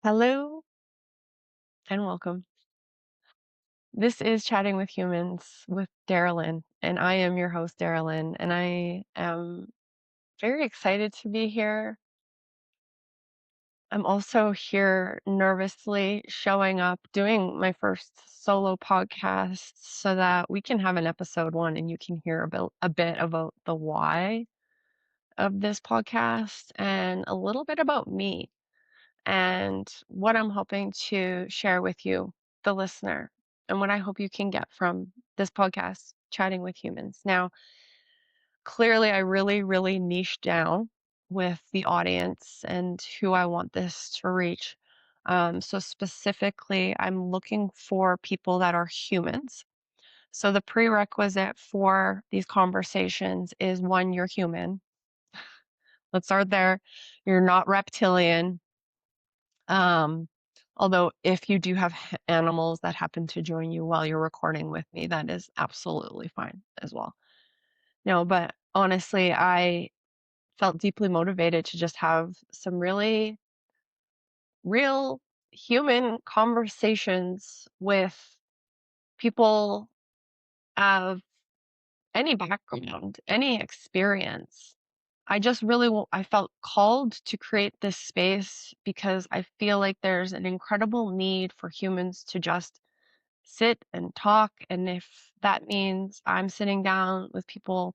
Hello and welcome. This is Chatting with Humans with Darrel-Lynne, and I am your host, Darrel-Lynne, and I am very excited to be here. I'm also here nervously showing up, doing my first solo podcast so that we can have an episode one and you can hear a bit about the why of this podcast and a little bit about me and what I'm hoping to share with you, the listener, and what I hope you can get from this podcast, Chatting with Humans. Now, clearly, I really, really niche down with the audience and who I want this to reach. So, specifically, I'm looking for people that are humans. So, the prerequisite for these conversations is one, you're human. Let's start there. You're not reptilian. Um, Although if you do have animals that happen to join you while you're recording with me, that is absolutely fine as well. No, but honestly, I felt deeply motivated to just have some really real human conversations with people of any background, any experience. I just really I felt called to create this space because I feel like there's an incredible need for humans to just sit and talk. And if that means I'm sitting down with people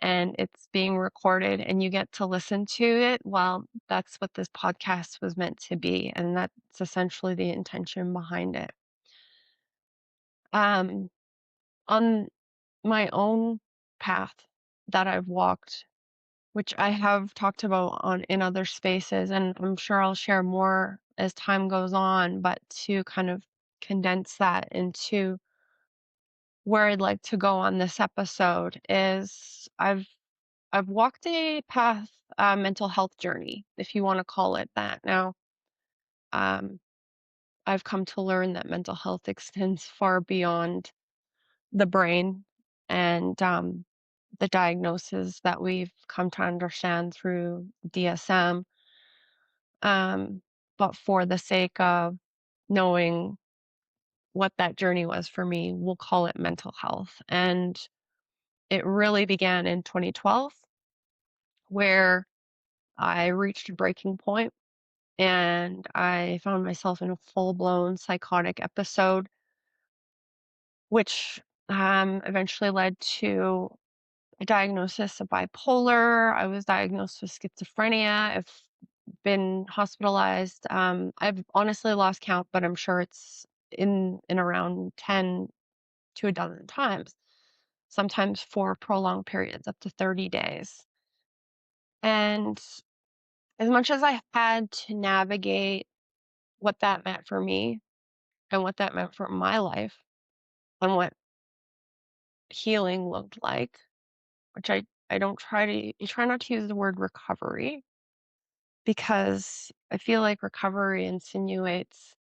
and it's being recorded and you get to listen to it, well, that's what this podcast was meant to be. And that's essentially the intention behind it. Um, on my own path that I've walked, which I have talked about on in other spaces, and I'm sure I'll share more as time goes on, but to kind of condense that into where I'd like to go on this episode is I've walked a path, mental health journey, if you want to call it that. Now, um, I've come to learn that mental health extends far beyond the brain and the diagnosis that we've come to understand through DSM. Um, but for the sake of knowing what that journey was for me, we'll call it mental health. And it really began in 2012, where I reached a breaking point and I found myself in a full blown psychotic episode, which eventually led to a diagnosis of bipolar. I was diagnosed with schizophrenia. I've been hospitalized. I've honestly lost count, but I'm sure it's in around 10 to a dozen times, sometimes for prolonged periods, up to 30 days. And as much as I had to navigate what that meant for me and what that meant for my life and what healing looked like, which I don't try to, you try not to use the word recovery because I feel like recovery insinuates,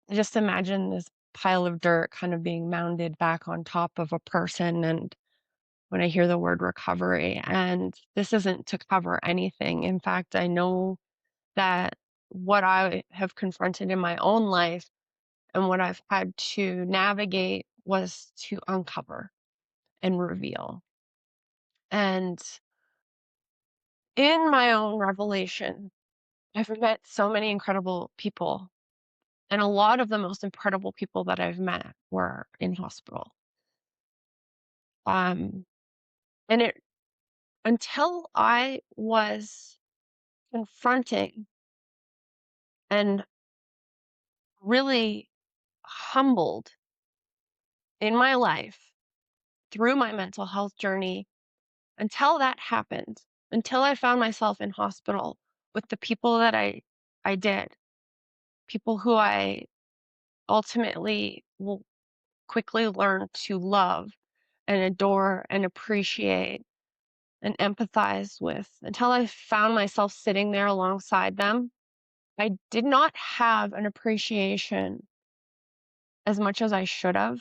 I just imagine this pile of dirt kind of being mounded back on top of a person. And when I hear the word recovery, and this isn't to cover anything. In fact, I know that what I have confronted in my own life and what I've had to navigate was to uncover and reveal. And in my own revelation, I've met so many incredible people. And a lot of the most incredible people that I've met were in hospital. Um, and it until I was confronting and really humbled in my life through my mental health journey, until that happened, until I found myself in hospital with the people that I did, people who I ultimately will quickly learn to love and adore and appreciate and empathize with, until I found myself sitting there alongside them, I did not have an appreciation as much as I should have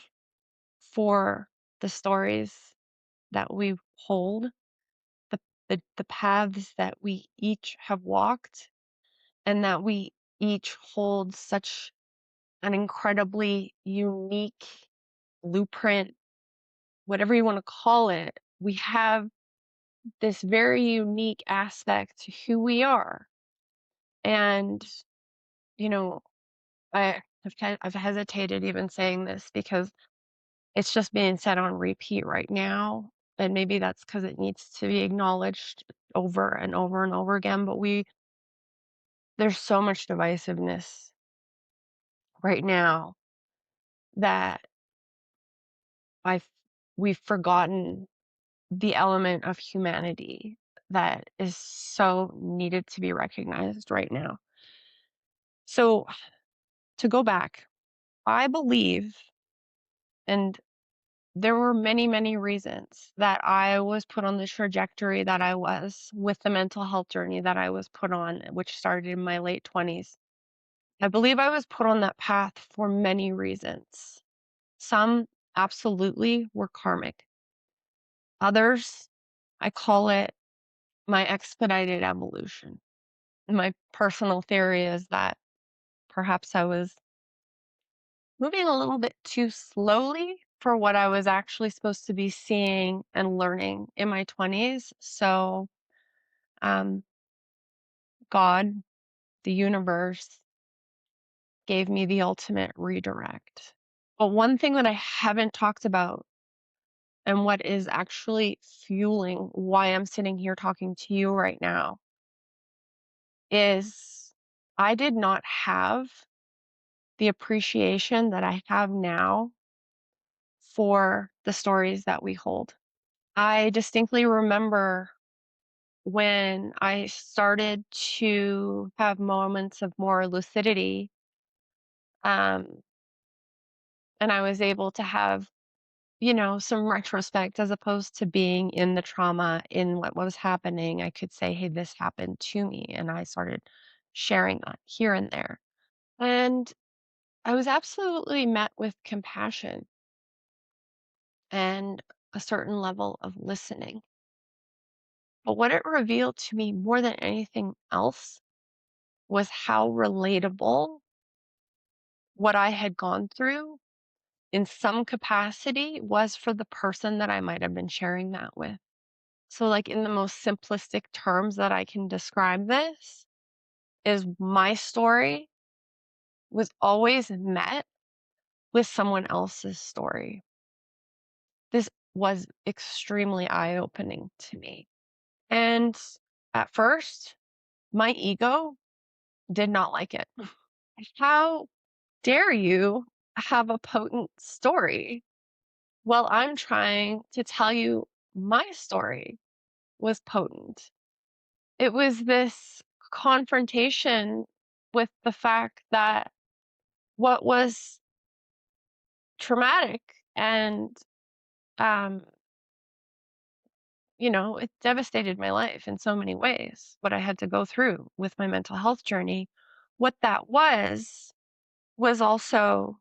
for the stories that we hold, the paths that we each have walked, and that we each holds such an incredibly unique blueprint, whatever you want to call it. We have this very unique aspect to who we are. And, you know, I've hesitated even saying this because it's just being said on repeat right now. And maybe that's because it needs to be acknowledged over and over and over again. But there's so much divisiveness right now that I've we've forgotten the element of humanity that is so needed to be recognized right now. So to go back, I believe, and there were many, many reasons that I was put on the trajectory that I was with the mental health journey that I was put on, which started in my late 20s. I believe I was put on that path for many reasons. Some absolutely were karmic. Others, I call it my expedited evolution. My personal theory is that perhaps I was moving a little bit too slowly for what I was actually supposed to be seeing and learning in my 20s. So, um, God, the universe, gave me the ultimate redirect. But one thing that I haven't talked about, and what is actually fueling why I'm sitting here talking to you right now, is I did not have the appreciation that I have now for the stories that we hold. I distinctly remember when I started to have moments of more lucidity, um, and I was able to have, some retrospect as opposed to being in the trauma, in what was happening. I could say, hey, this happened to me. And I started sharing that here and there. And I was absolutely met with compassion and a certain level of listening. But what it revealed to me more than anything else was how relatable what I had gone through in some capacity was for the person that I might have been sharing that with. So, like, in the most simplistic terms that I can describe this, is my story was always met with someone else's story. This was extremely eye opening to me. And at first, my ego did not like it. How dare you have a potent story? Well, I'm trying to tell you my story was potent. It was this confrontation with the fact that what was traumatic and, um, it devastated my life in so many ways, what I had to go through with my mental health journey. What that was also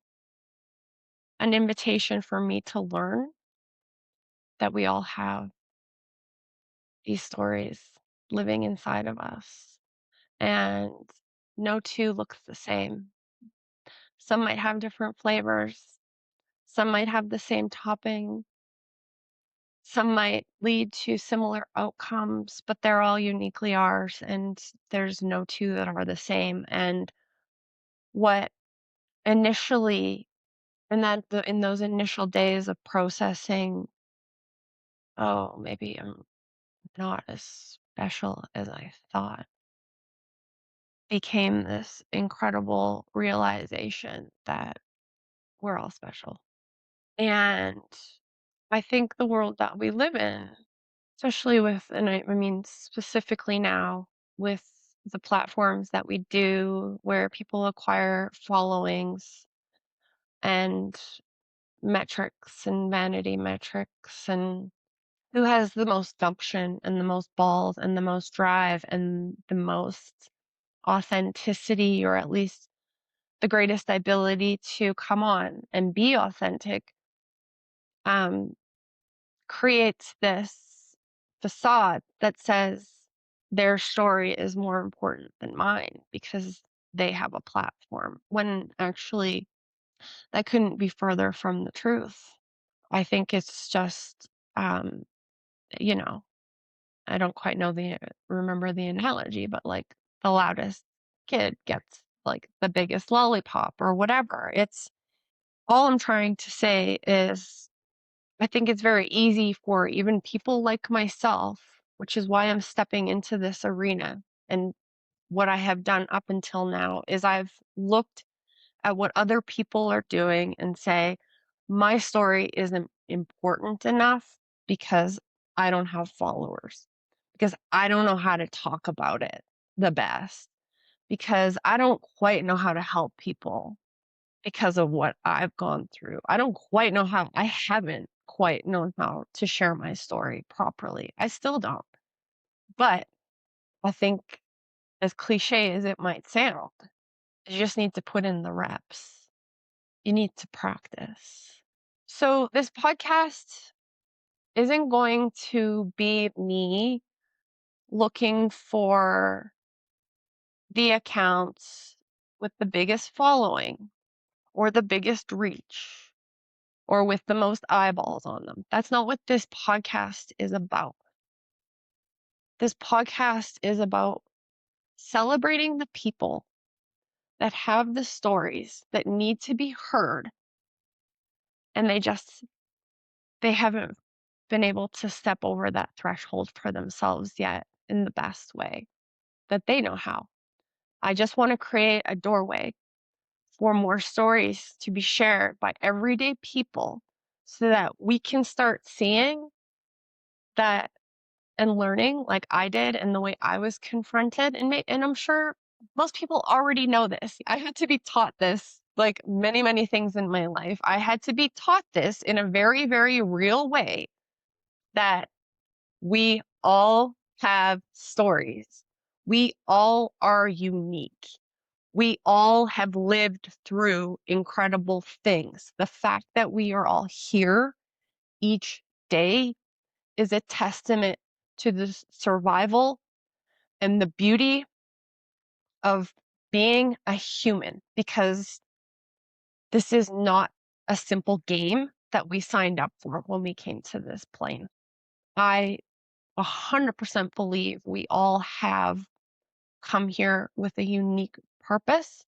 an invitation for me to learn that we all have these stories living inside of us, and no two looks the same. Some might have different flavors, some might have the same topping, some might lead to similar outcomes, but they're all uniquely ours, and there's no two that are the same. And what initially, in those initial days of processing, oh, maybe I'm not as special as I thought, became this incredible realization that we're all special. And I think the world that we live in, especially with, and I mean, specifically now with the platforms that we do, where people acquire followings and metrics and vanity metrics, and who has the most gumption and the most balls and the most drive and the most authenticity, or at least the greatest ability to come on and be authentic, um, creates this facade that says their story is more important than mine, because they have a platform when actually that couldn't be further from the truth. I think it's just, um, you know, I don't quite know remember the analogy, but like the loudest kid gets like the biggest lollipop or whatever. It's all I'm trying to say is I think it's very easy for even people like myself, which is why I'm stepping into this arena. And what I have done up until now is I've looked at what other people are doing and say, my story isn't important enough because I don't have followers, because I don't know how to talk about it the best, because I don't quite know how to help people because of what I've gone through. I haven't quite known how to share my story properly. I still don't. But I think, as cliche as it might sound, you just need to put in the reps. You need to practice. So, this podcast isn't going to be me looking for the accounts with the biggest following or the biggest reach or with the most eyeballs on them. That's not what this podcast is about. This podcast is about celebrating the people that have the stories that need to be heard, and they haven't been able to step over that threshold for themselves yet in the best way that they know how. I just want to create a doorway for more stories to be shared by everyday people so that we can start seeing that and learning like I did and the way I was confronted. And I'm sure most people already know this. I had to be taught this like many, many things in my life. I had to be taught this in a very, very real way that we all have stories. We all are unique. We all have lived through incredible things. The fact that we are all here each day is a testament to the survival and the beauty of being a human, because this is not a simple game that we signed up for when we came to this plane. I 100% believe we all have come here with a unique purpose.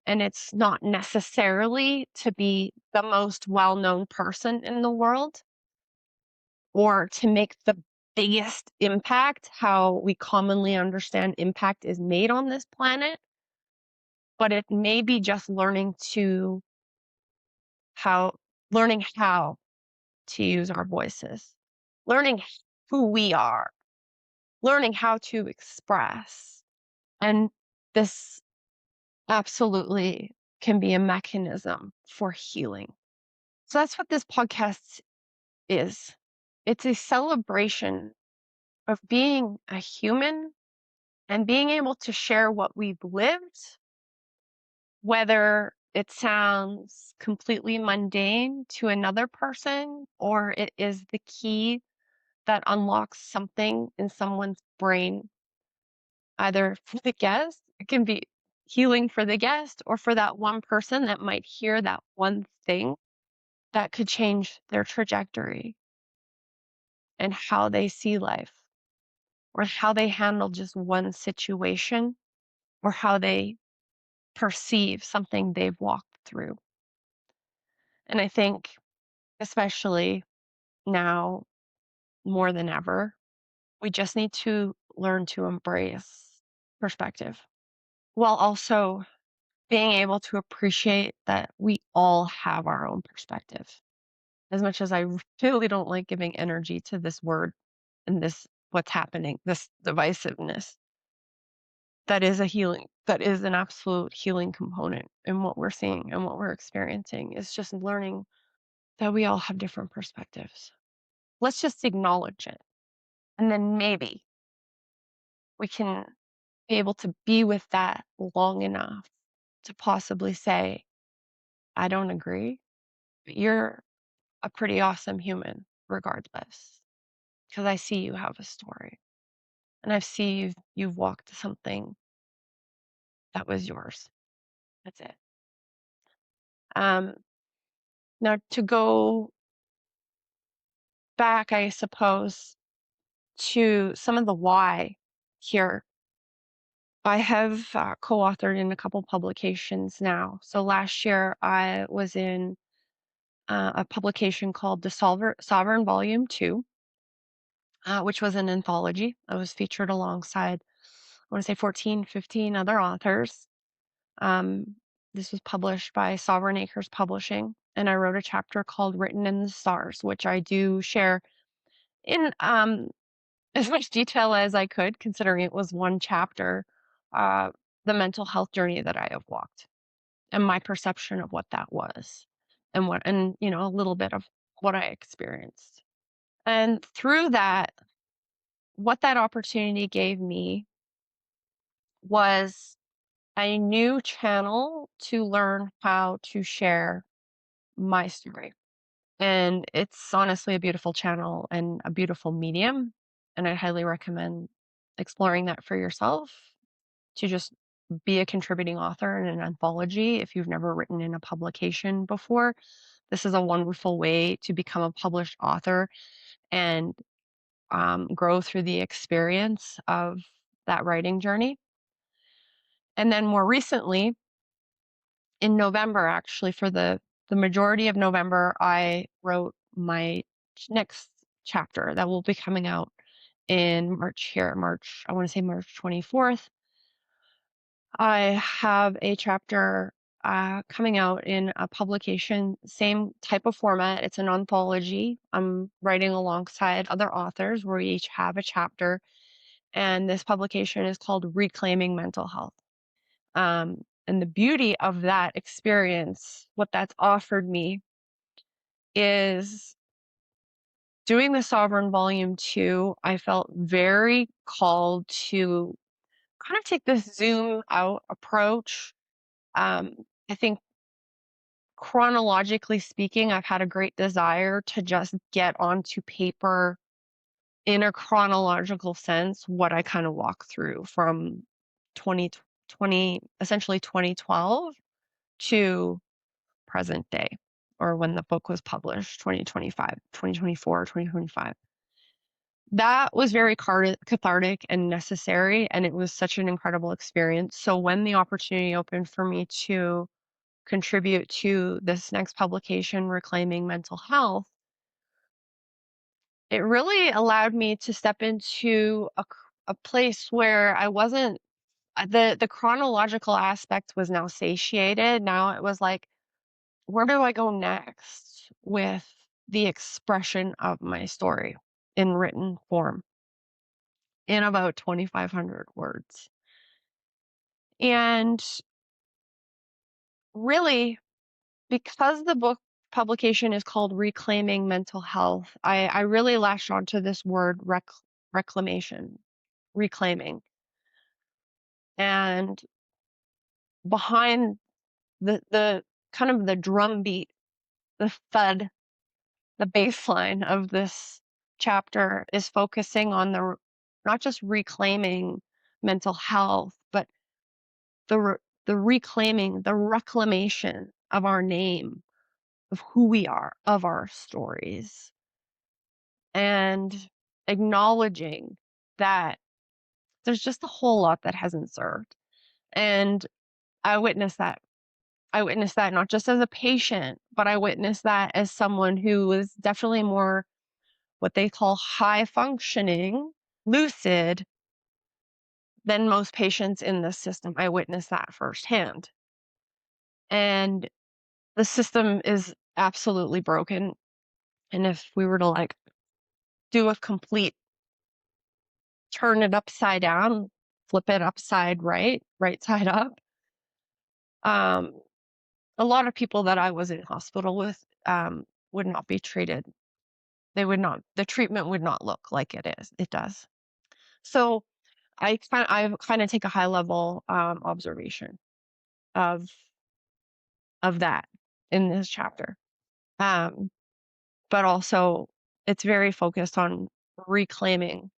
And it's not necessarily to be the most well-known person in the world or to make the biggest impact, how we commonly understand impact is made on this planet, but it may be just how learning how to use our voices, learning who we are, learning how to express. And this absolutely can be a mechanism for healing. So that's what this podcast is. It's a celebration of being a human and being able to share what we've lived, whether it sounds completely mundane to another person or it is the key that unlocks something in someone's brain, either for the guest, it can be healing for the guest, or for that one person that might hear that one thing that could change their trajectory and how they see life, or how they handle just one situation, or how they perceive something they've walked through. And I think, especially now more than ever, we just need to learn to embrace perspective while also being able to appreciate that we all have our own perspective. As much as I really don't like giving energy to this word and this what's happening, this divisiveness, that is an absolute healing component in what we're seeing and what we're experiencing. Is just learning that we all have different perspectives. Let's just acknowledge it. And then maybe we can be able to be with that long enough to possibly say, I don't agree, but you're a pretty awesome human regardless, because I see you have a story and I see you've walked something that was yours. That's it. Um, Now to go back, I suppose, to some of the why here. I have co-authored in a couple publications now. So last year I was in a publication called The Sovereign Volume 2, which was an anthology. I was featured alongside, I want to say 14, 15 other authors. Um, this was published by Sovereign Acres Publishing, and I wrote a chapter called Written in the Stars, which I do share in as much detail as I could, considering it was one chapter, uh, the mental health journey that I have walked and my perception of what that was and a little bit of what I experienced. And through that, what that opportunity gave me was a new channel to learn how to share my story. And it's honestly a beautiful channel and a beautiful medium. And I highly recommend exploring that for yourself, to just be a contributing author in an anthology. If you've never written in a publication before, this is a wonderful way to become a published author and grow through the experience of that writing journey. And then more recently, in November, actually, for the majority of November, I wrote my next chapter that will be coming out in March here, I want to say March 24th. I have a chapter coming out in a publication, same type of format. It's an anthology. I'm writing alongside other authors where we each have a chapter. And this publication is called Reclaiming Mental Health. And the beauty of that experience, what that's offered me, is doing the Sovereign Volume 2. I felt very called to kind of take this zoom out approach. I think chronologically speaking, I've had a great desire to just get onto paper in a chronological sense what I kind of walk through from 2020, essentially 2012 to present day, or when the book was published, 2025, 2024, 2025. That was very cathartic and necessary, and it was such an incredible experience. So when the opportunity opened for me to contribute to this next publication, Reclaiming Mental Health, it really allowed me to step into a place where I wasn't, the chronological aspect was now satiated. Now it was like, where do I go next with the expression of my story in written form in about 2,500 words? And really, because the book publication is called Reclaiming Mental Health, I really latched onto this word reclamation, reclaiming. And behind the kind of the drumbeat, the thud, the baseline of this chapter is focusing on not just reclaiming mental health, but the reclaiming, the reclamation of our name, of who we are, of our stories, and acknowledging that there's just a whole lot that hasn't served. And I witnessed that. I witnessed that not just as a patient, but I witnessed that as someone who was definitely more what they call high functioning, lucid than most patients in this system. I witnessed that firsthand. And the system is absolutely broken. And if we were to do a complete turn it upside down, flip it upside right side up, um, a lot of people that I was in hospital with would not be treated. The treatment would not look like it does. So I kind of take a high level observation of that in this chapter. Um, but also it's very focused on reclaiming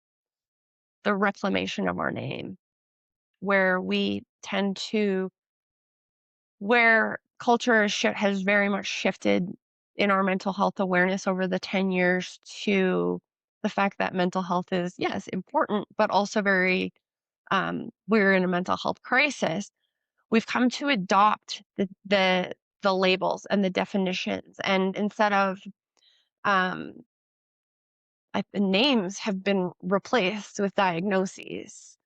the reclamation of our name where we tend to, where culture has very much shifted in our mental health awareness over the 10 years to the fact that mental health is, yes, important, but also very, we're in a mental health crisis. We've come to adopt the labels and the definitions, and instead of um, the names have been replaced with diagnoses.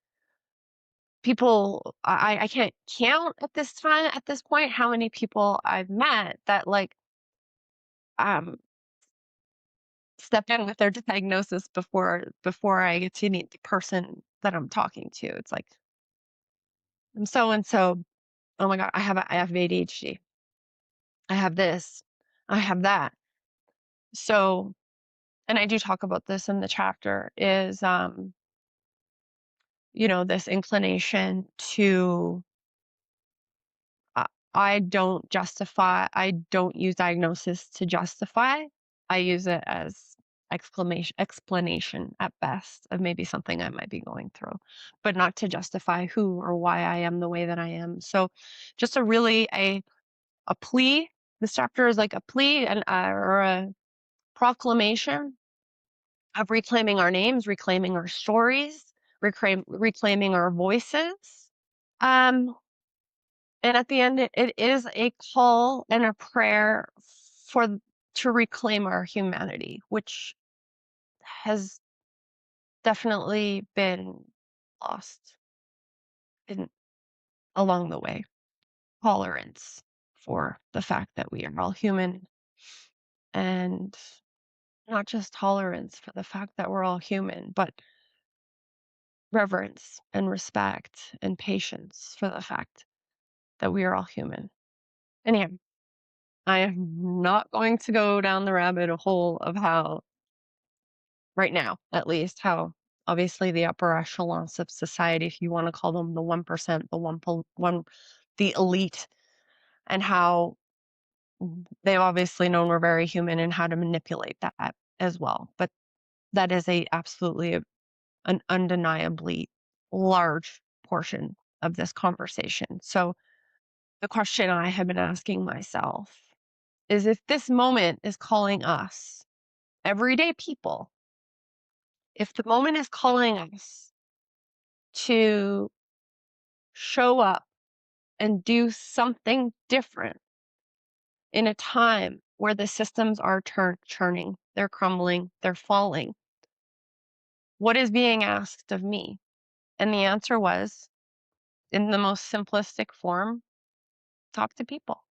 People, I can't count at this point how many people I've met that like um step in with their diagnosis before I get to meet the person that I'm talking to. It's like, I'm so and so. Oh my God, I have ADHD. I have this. I have that. So, and I do talk about this in the chapter, is this inclination to, uh, I don't use diagnosis to justify. I use it as explanation at best of maybe something I might be going through, but not to justify who or why I am the way that I am. So just a plea. This chapter is like a plea and or a proclamation of reclaiming our names, reclaiming our stories, reclaiming our voices. Um, and at the end, it is a call and a prayer for to reclaim our humanity, which has definitely been lost in, along the way. Tolerance for the fact that we are all human, and not just tolerance for the fact that we're all human, but reverence and respect and patience for the fact that we are all human. Anyhow, I am not going to go down the rabbit hole of how, right now, at least, how obviously the upper echelons of society, if you want to call them the 1%, the elite, and how they've obviously known we're very human and how to manipulate that as well. But that is absolutely an undeniably large portion of this conversation. So the question I have been asking myself is, if this moment is calling us, everyday people, if the moment is calling us to show up and do something different in a time where the systems are churning, they're crumbling, they're falling, what is being asked of me? And the answer was, in the most simplistic form, talk to people.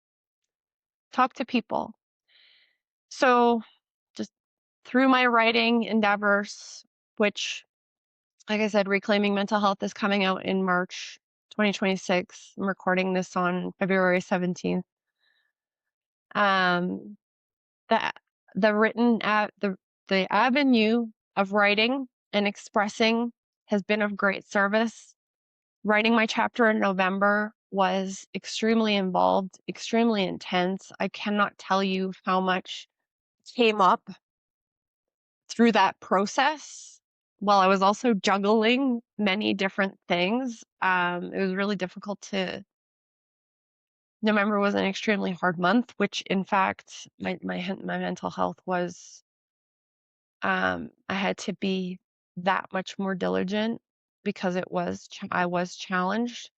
Talk to people. So just through my writing endeavors, which, like I said, Reclaiming Mental Health is coming out in March 2026. I'm recording this on February 17th. Um, the the written the avenue of writing and expressing has been of great service. Writing my chapter in November was extremely involved, extremely intense. I cannot tell you how much came up through that process while I was also juggling many different things. It was really difficult to. November was an extremely hard month, which in fact my mental health was. I had to be that much more diligent because I was challenged.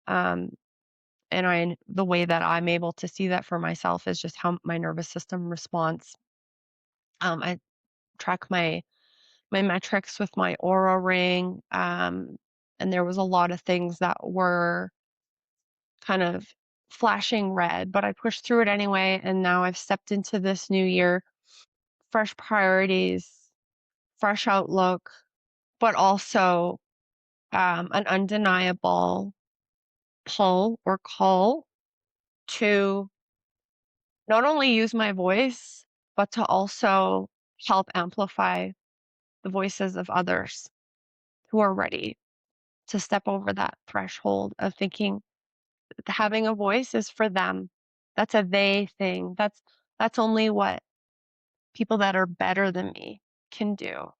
Um, and the way that I'm able to see that for myself is just how my nervous system responds. I track my metrics with my Aura ring. And there was a lot of things that were kind of flashing red, but I pushed through it anyway. And now I've stepped into this new year, fresh priorities, fresh outlook, but also an undeniable pull or call to not only use my voice, but to also help amplify the voices of others who are ready to step over that threshold of thinking having a voice is for them. That's a they thing. That's only what people that are better than me can do.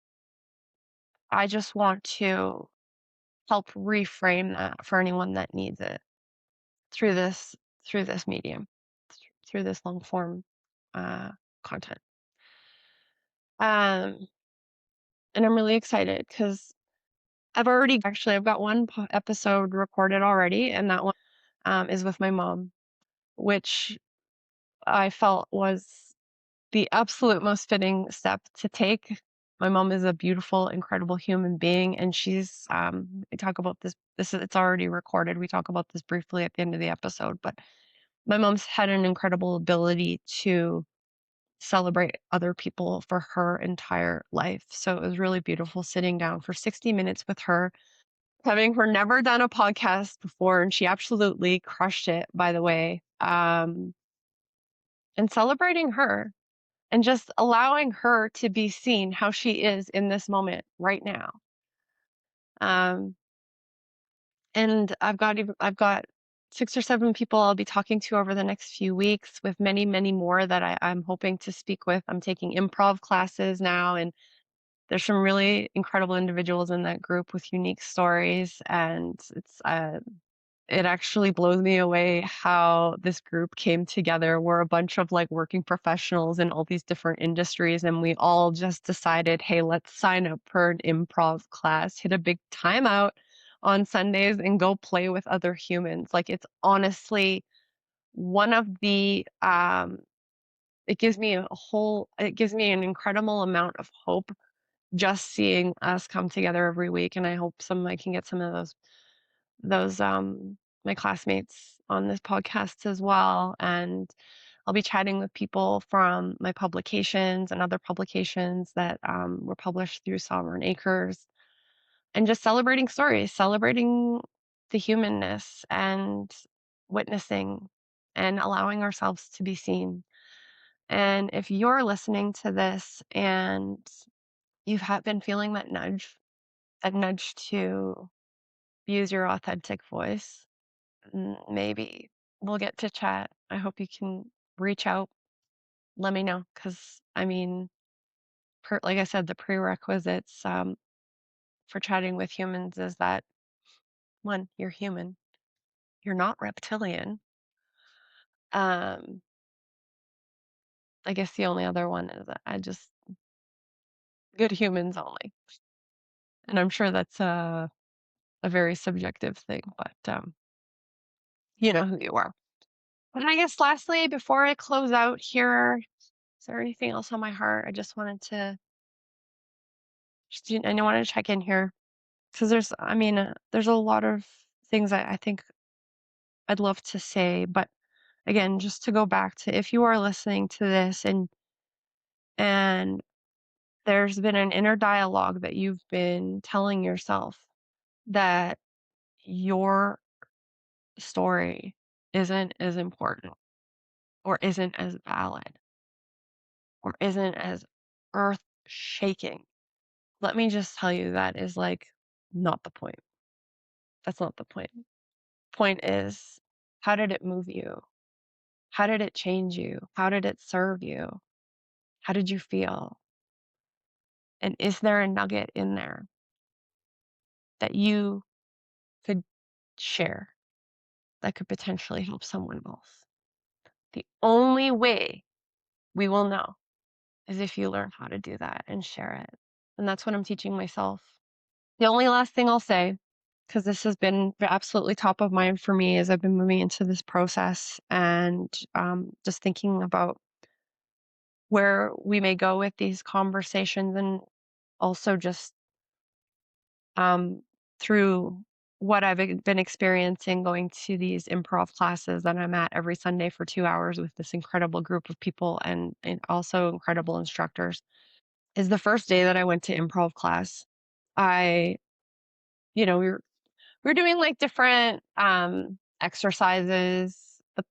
I just want to help reframe that for anyone that needs it through this medium, through this long form content. Um, and I'm really excited because I've got one episode recorded already, and that one is with my mom, which I felt was the absolute most fitting step to take. My mom is a beautiful, incredible human being, and she's we talk about this. It's already recorded. We talk about this briefly at the end of the episode, but my mom's had an incredible ability to celebrate other people for her entire life. So it was really beautiful sitting down for 60 minutes with her, having her never done a podcast before, and she absolutely crushed it, by the way. And celebrating her and just allowing her to be seen how she is in this moment right now. Um, and I've got 6 or 7 people I'll be talking to over the next few weeks, with many, many more that I'm hoping to speak with. I'm taking improv classes now, and there's some really incredible individuals in that group with unique stories, and it actually blows me away how this group came together. We're a bunch of like working professionals in all these different industries, and we all just decided, hey, let's sign up for an improv class, hit a big timeout on Sundays, and go play with other humans. Like, it's honestly one of the it gives me an incredible amount of hope just seeing us come together every week. And I hope I can get some of those my classmates on this podcast as well. And I'll be chatting with people from my publications and other publications that were published through Sovereign Acres, and just celebrating stories, celebrating the humanness, and witnessing and allowing ourselves to be seen. And if you're listening to this and been feeling that nudge to use your authentic voice, maybe we'll get to chat. I hope you can reach out, let me know, because I mean, like I said, the prerequisites for chatting with humans is that, one, you're human, you're not reptilian. Um, I guess the only other one is that I just good humans only, and I'm sure that's a very subjective thing, but you know who you are. And I guess lastly, before I close out here, is there anything else on my heart? I just wanted to I wanted to check in here because there's a lot of things I think I'd love to say, but again, just to go back to, if you are listening to this and there's been an inner dialogue that you've been telling yourself that your story isn't as important, or isn't as valid, or isn't as earth shaking, let me just tell you that is like not the point. That's not the point. Point is, how did it move you? How did it change you? How did it serve you? How did you feel? And is there a nugget in there that you could share that could potentially help someone else? The only way we will know is if you learn how to do that and share it. And that's what I'm teaching myself. The only last thing I'll say, because this has been absolutely top of mind for me as I've been moving into this process, and just thinking about where we may go with these conversations, and also just um, through what I've been experiencing going to these improv classes that I'm at every Sunday for 2 hours with this incredible group of people, and also incredible instructors, is the first day that I went to improv class. I, you know, we were doing like different exercises, but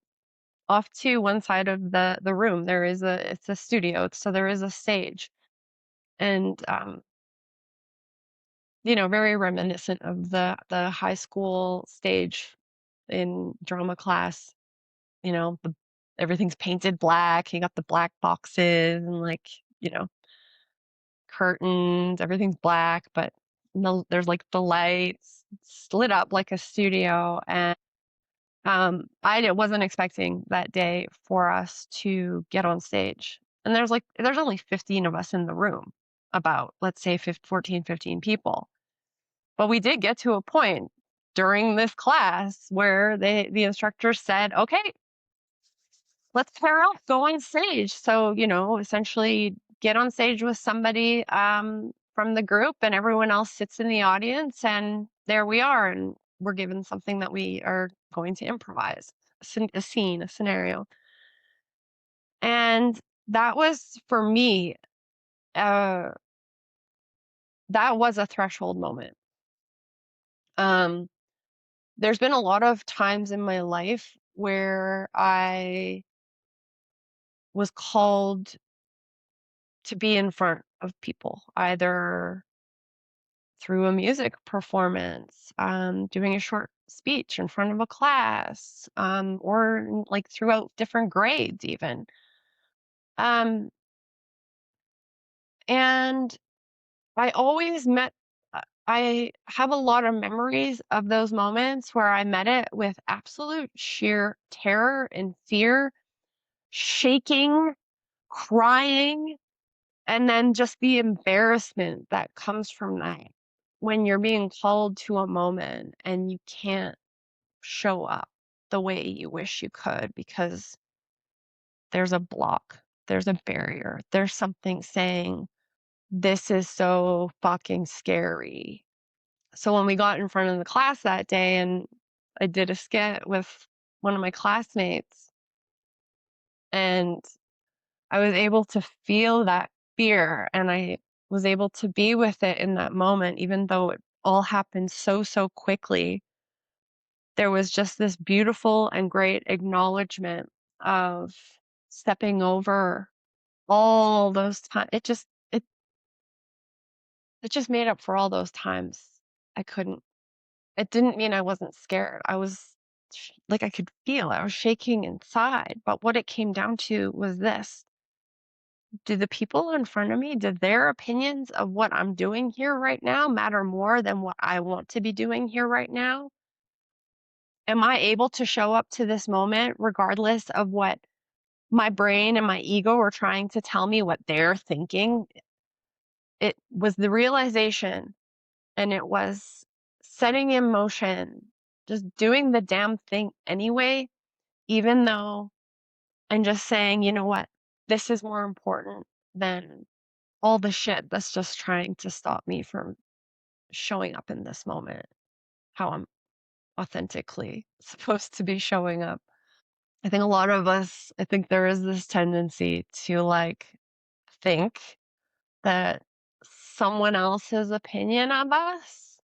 off to one side of the room it's a studio, so there is a stage, and very reminiscent of the high school stage in drama class. Everything's painted black. You got the black boxes and, like, you know curtains. Everything's black, but there's like the lights. lit up like a studio. And wasn't expecting that day for us to get on stage. And there's only 15 of us in the room, about, let's say 14, 15 people. But we did get to a point during this class where the instructor said, okay, let's pair up, go on stage. So, essentially get on stage with somebody from the group, and everyone else sits in the audience, and there we are. And we're given something that we are going to improvise, a scene, a scenario. And that was, for me, uh, that was a threshold moment. There's been a lot of times in my life where I was called to be in front of people, either through a music performance, doing a short speech in front of a class, or like throughout different grades even. Um, and I always met, I have a lot of memories of those moments where I met it with absolute sheer terror and fear, shaking, crying, and then just the embarrassment that comes from that when you're being called to a moment and you can't show up the way you wish you could because there's a block, there's a barrier, there's something saying, this is so fucking scary. So when we got in front of the class that day and I did a skit with one of my classmates, and I was able to feel that fear, and I was able to be with it in that moment, even though it all happened so, so quickly. There was just this beautiful and great acknowledgement of stepping over all those times. It just made up for all those times I couldn't. It didn't mean I wasn't scared. I was like, I could feel I was shaking inside. But what it came down to was this: do the people in front of me, do their opinions of what I'm doing here right now matter more than what I want to be doing here right now? Am I able to show up to this moment regardless of what my brain and my ego are trying to tell me what they're thinking? It was the realization, and it was setting in motion, just doing the damn thing anyway, even though, and just saying, you know what, this is more important than all the shit that's just trying to stop me from showing up in this moment, how I'm authentically supposed to be showing up. I think a lot of us, I think there is this tendency to like think that someone else's opinion of us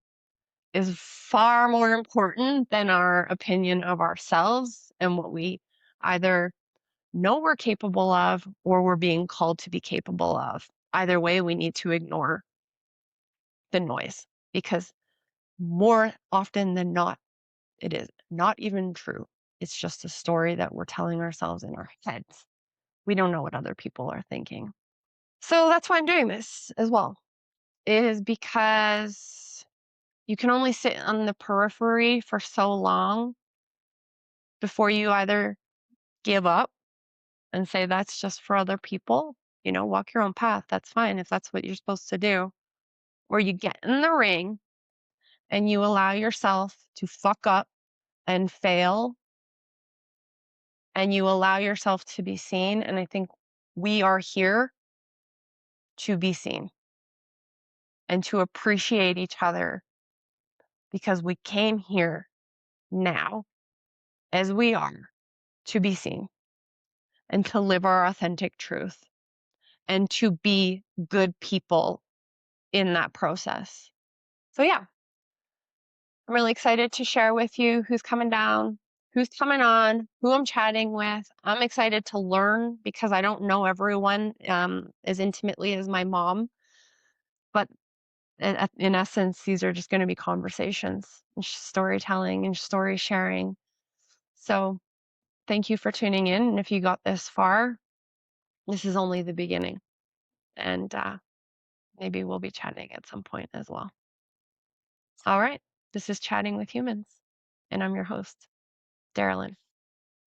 is far more important than our opinion of ourselves and what we either know we're capable of or we're being called to be capable of. Either way, we need to ignore the noise, because more often than not, it is not even true. It's just a story that we're telling ourselves in our heads. We don't know what other people are thinking. So that's why I'm doing this as well, is because you can only sit on the periphery for so long before you either give up and say, that's just for other people, walk your own path. That's fine if that's what you're supposed to do. Or you get in the ring and you allow yourself to fuck up and fail, and you allow yourself to be seen. And I think we are here to be seen and to appreciate each other, because we came here now as we are to be seen and to live our authentic truth and to be good people in that process. So yeah, I'm really excited to share with you who's coming down, who's coming on, who I'm chatting with. I'm excited to learn because I don't know everyone as intimately as my mom, but in essence, these are just going to be conversations and storytelling and story sharing. So thank you for tuning in. And if you got this far, this is only the beginning. And maybe we'll be chatting at some point as well. All right. This is Chatting with Humans, and I'm your host, Darrel-Lynne.